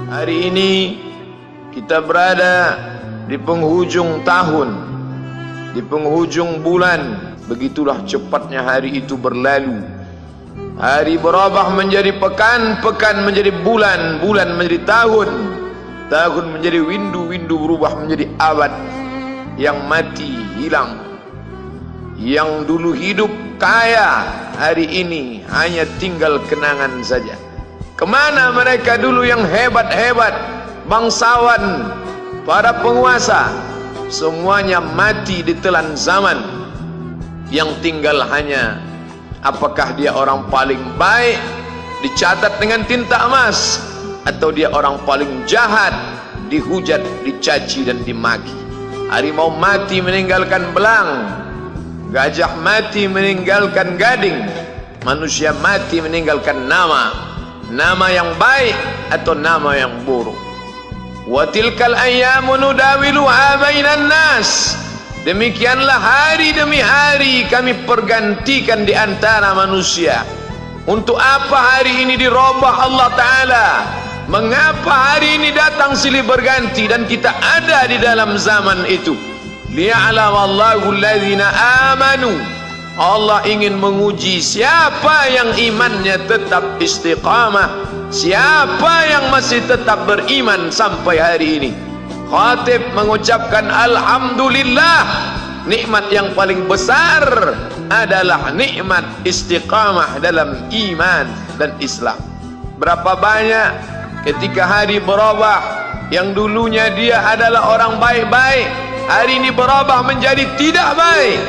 Hari ini kita berada di penghujung tahun, di penghujung bulan. Begitulah cepatnya hari itu berlalu. Hari berubah menjadi pekan, pekan menjadi bulan, bulan menjadi tahun, tahun menjadi windu, windu berubah menjadi abad. Yang mati hilang, yang dulu hidup kaya, hari ini hanya tinggal kenangan saja. Kemana mereka dulu yang hebat-hebat, bangsawan, para penguasa? Semuanya mati ditelan zaman. Yang tinggal hanya apakah dia orang paling baik, dicatat dengan tinta emas, atau dia orang paling jahat, dihujat, dicaci dan dimaki. Harimau mati meninggalkan belang, gajah mati meninggalkan gading, manusia mati meninggalkan nama. Nama yang baik atau nama yang buruk. Wa tilkal ayyamu nudawiluha bainan nas. Demikianlah hari demi hari kami pergantikan di antara manusia. Untuk apa hari ini dirubah Allah Ta'ala? Mengapa hari ini datang silih berganti dan kita ada di dalam zaman itu? Liya'lamallahu alladhina amanu. Allah ingin menguji siapa yang imannya tetap istiqamah, siapa yang masih tetap beriman sampai hari ini. Khatib mengucapkan alhamdulillah, nikmat yang paling besar adalah nikmat istiqamah dalam iman dan Islam. Berapa banyak ketika hari berubah, yang dulunya dia adalah orang baik-baik, hari ini berubah menjadi tidak baik.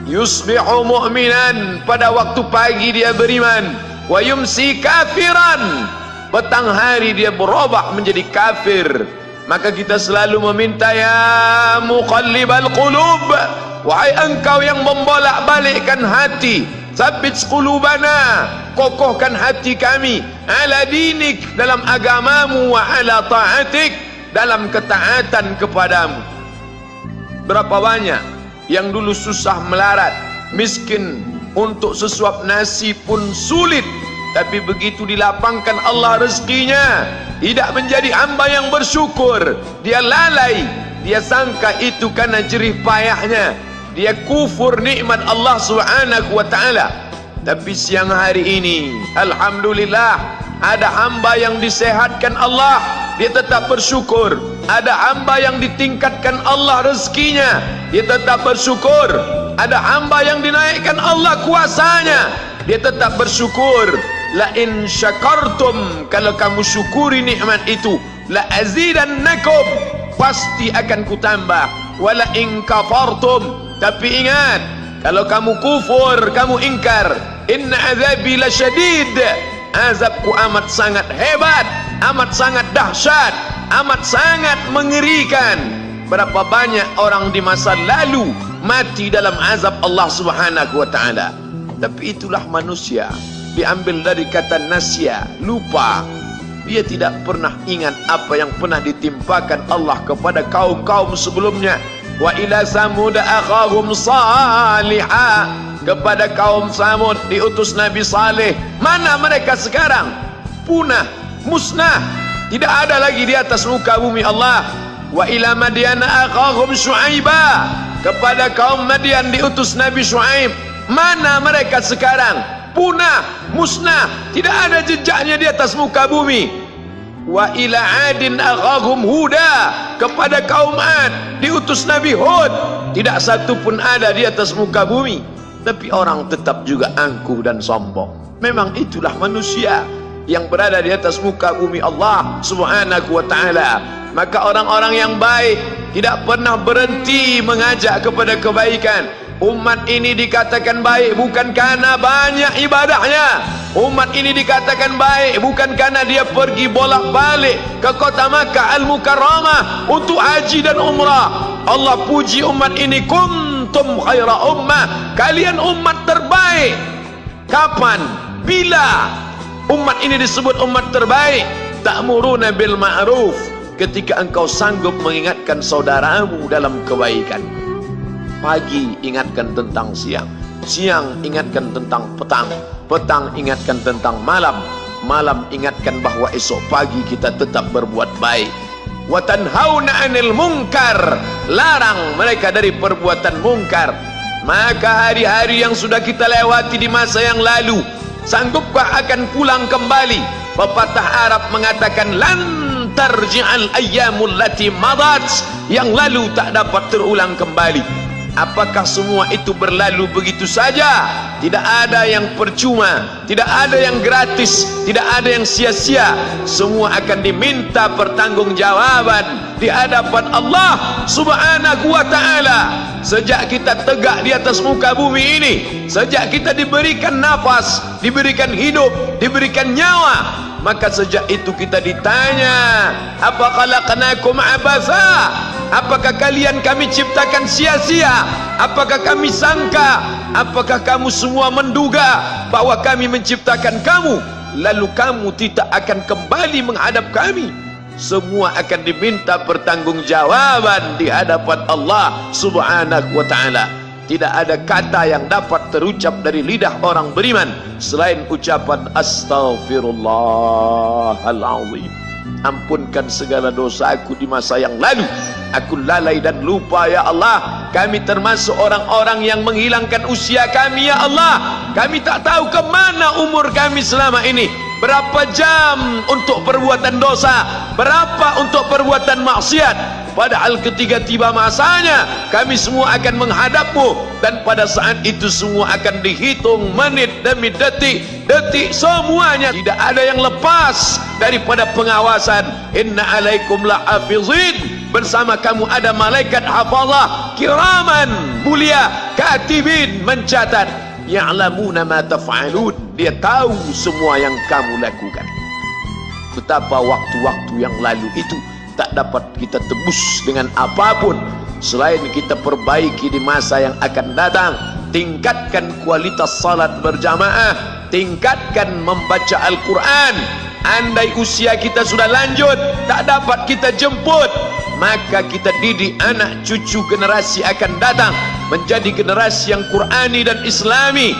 Yusbihu mu'minan, pada waktu pagi dia beriman, wa yumsi kafiran, petang hari dia berubah menjadi kafir. Maka kita selalu meminta, ya muqallibal qulub, wahai engkau yang membolak-balikkan hati, tsabbit qulubana, kokohkan hati kami, ala dinik, dalam agamamu, wa ala ta'atik, dalam ketaatan kepadamu. Berapa banyak yang dulu susah melarat, miskin, untuk sesuap nasi pun sulit, tapi begitu dilapangkan Allah rezekinya, tidak menjadi hamba yang bersyukur. Dia lalai, dia sangka itu karena jerih payahnya, dia kufur nikmat Allah Subhanahu wa ta'ala. Tapi siang hari ini alhamdulillah, ada hamba yang disehatkan Allah, dia tetap bersyukur. Ada hamba yang ditingkatkan Allah rezekinya, dia tetap bersyukur. Ada hamba yang dinaikkan Allah kuasanya, dia tetap bersyukur. La in syakartum, kalau kamu syukuri nikmat itu, la azidannakum, pasti akan kutambah. Wala in kafartum, tapi ingat, kalau kamu kufur, kamu ingkar, inna azabi lasyadid, azabku amat sangat hebat, amat sangat dahsyat, amat sangat mengerikan. Berapa banyak orang di masa lalu mati dalam azab Allah Subhanahu wa ta'ala. Tapi itulah manusia, diambil dari kata nasya, lupa. Dia tidak pernah ingat apa yang pernah ditimpakan Allah kepada kaum-kaum sebelumnya. Wa ila samud akhahum salihah, kepada kaum Samud diutus Nabi Saleh. Mana mereka sekarang? Punah, musnah, tidak ada lagi di atas muka bumi Allah. Wa ila Madyana akhahum Syu'aiba, kepada kaum Madian diutus Nabi Syu'aib. Mana mereka sekarang? Punah, musnah, tidak ada jejaknya di atas muka bumi. Wa ila Adin akhahum Huda, kepada kaum Ad diutus Nabi Hud. Tidak satu pun ada di atas muka bumi. Tapi orang tetap juga angkuh dan sombong. Memang itulah manusia yang berada di atas muka bumi Allah Subhanahu wa ta'ala. Maka orang-orang yang baik tidak pernah berhenti mengajak kepada kebaikan. Umat ini dikatakan baik bukan karena banyak ibadahnya. Umat ini dikatakan baik bukan karena dia pergi bolak-balik ke kota Makkah Al-Mukarramah untuk haji dan umrah. Allah puji umat ini, kuntum khaira ummah, kalian umat terbaik. Kapan? Bila umat ini disebut umat terbaik? Ta'muruna bil ma'ruf, ketika engkau sanggup mengingatkan saudaramu dalam kebaikan. Pagi ingatkan tentang siang, siang ingatkan tentang petang, petang ingatkan tentang malam, malam ingatkan bahwa esok pagi kita tetap berbuat baik. Wa tanhauna 'anil munkar, larang mereka dari perbuatan mungkar. Maka hari-hari yang sudah kita lewati di masa yang lalu, sanggupkah akan pulang kembali? Pepatah Arab mengatakan lan tarji'al ayyamul lati madat, yang lalu tak dapat terulang kembali. Apakah semua itu berlalu begitu saja? Tidak ada yang percuma, tidak ada yang gratis, tidak ada yang sia-sia. Semua akan diminta pertanggungjawaban di hadapan Allah Subhanahu wa ta'ala. Sejak kita tegak di atas muka bumi ini, sejak kita diberikan nafas, diberikan hidup, diberikan nyawa, maka sejak itu kita ditanya, apa khalaqnakum abatha? Apakah kalian kami ciptakan sia-sia? Apakah kami sangka? Apakah kamu semua menduga bahwa kami menciptakan kamu lalu kamu tidak akan kembali menghadap kami? Semua akan diminta pertanggungjawaban di hadapan Allah Subhanahu wa ta'ala. Tidak ada kata yang dapat terucap dari lidah orang beriman selain ucapan astaghfirullahalazim. Ampunkan segala dosa aku di masa yang lalu. Aku lalai dan lupa ya Allah. Kami termasuk orang-orang yang menghilangkan usia kami ya Allah. Kami tak tahu ke mana umur kami selama ini. Berapa jam untuk perbuatan dosa, berapa untuk perbuatan maksiat. Padahal ketika tiba masanya, kami semua akan menghadapmu, dan pada saat itu semua akan dihitung menit demi detik, detik semuanya. Tidak ada yang lepas daripada pengawasan. Inna alaikum la'afizin, bersama kamu ada malaikat hafazah kiraman mulia, katibin mencatat, ya'lamuna ma taf'alun, dia tahu semua yang kamu lakukan. Betapa waktu-waktu yang lalu itu tak dapat kita tebus dengan apapun selain kita perbaiki di masa yang akan datang. Tingkatkan kualitas salat berjamaah, tingkatkan membaca Al-Quran. Andai usia kita sudah lanjut, tak dapat kita jemput, maka kita didik anak cucu generasi akan datang menjadi generasi yang Qurani dan Islami.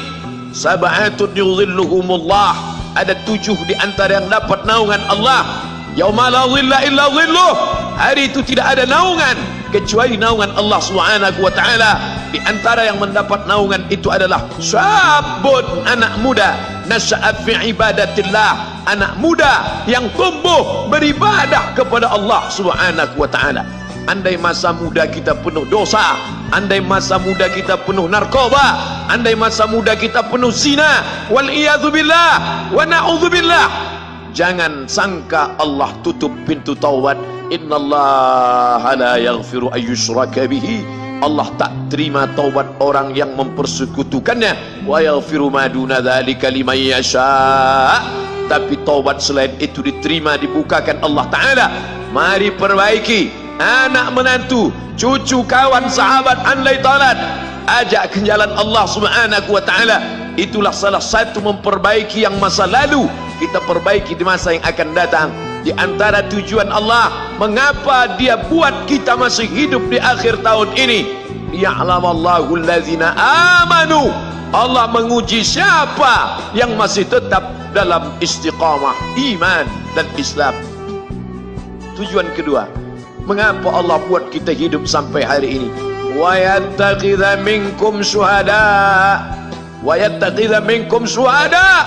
Sab'atun yudhilluhumullah, ada 7 di antara yang dapat naungan Allah. Yauma la dhilla illa dhilluh, hari itu tidak ada naungan kecuali naungan Allah Subhanahu wa ta'ala. Di antara yang mendapat naungan itu adalah syabun, anak muda, nasya'a fi ibadatillah, anak muda yang tumbuh beribadah kepada Allah Subhanahu wa ta'ala. Andai masa muda kita penuh dosa, andai masa muda kita penuh narkoba, andai masa muda kita penuh zina, wal iyadzubillah wa na'udzubillah, jangan sangka Allah tutup pintu taubat. Innallaha la yaghfiru ayyushraka bihi, Allah tak terima taubat orang yang mempersekutukannya. Wa yaghfiru ma duna dzalika liman yasha, tapi taubat selain itu diterima, dibukakan Allah Ta'ala. Mari perbaiki anak menantu, cucu, kawan, sahabat, andai talat, ajak ke jalan Allah Subhanahu wa ta'ala. Itulah salah satu memperbaiki yang masa lalu, kita perbaiki di masa yang akan datang. Di antara tujuan Allah mengapa dia buat kita masih hidup di akhir tahun ini, ya'lamallahu allazina amanu, Allah menguji siapa yang masih tetap dalam istiqamah iman dan Islam. Tujuan kedua, mengapa Allah buat kita hidup sampai hari ini? Wa yattakhidha minkum syuhada, wa yattakhidha minkum syuhada,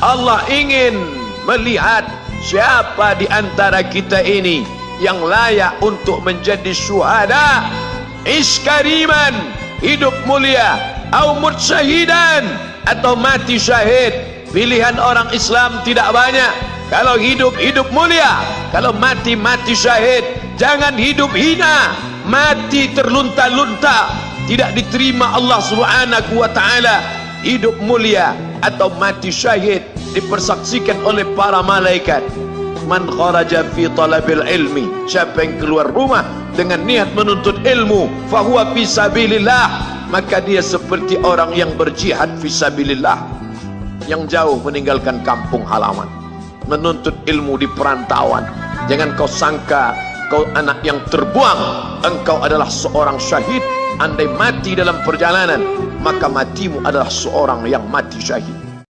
Allah ingin melihat siapa di antara kita ini yang layak untuk menjadi syuhada. Iskariman, hidup mulia, au mutsyahidan, atau mati syahid. Pilihan orang Islam tidak banyak. Kalau hidup, hidup mulia. Kalau mati, mati syahid. Jangan hidup hina, mati terlunta-lunta, tidak diterima Allah Subhanahu wa ta'ala. Hidup mulia atau mati syahid dipersaksikan oleh para malaikat. Man kharaja fi talabil ilmi, siapa yang keluar rumah dengan niat menuntut ilmu, fahuwa fi sabilillah, maka dia seperti orang yang berjihad fi sabilillah, yang jauh meninggalkan kampung halaman, menuntut ilmu di perantauan. Jangan kau sangka kau anak yang terbuang, engkau adalah seorang syahid. Andai mati dalam perjalanan, maka matimu adalah seorang yang mati syahid.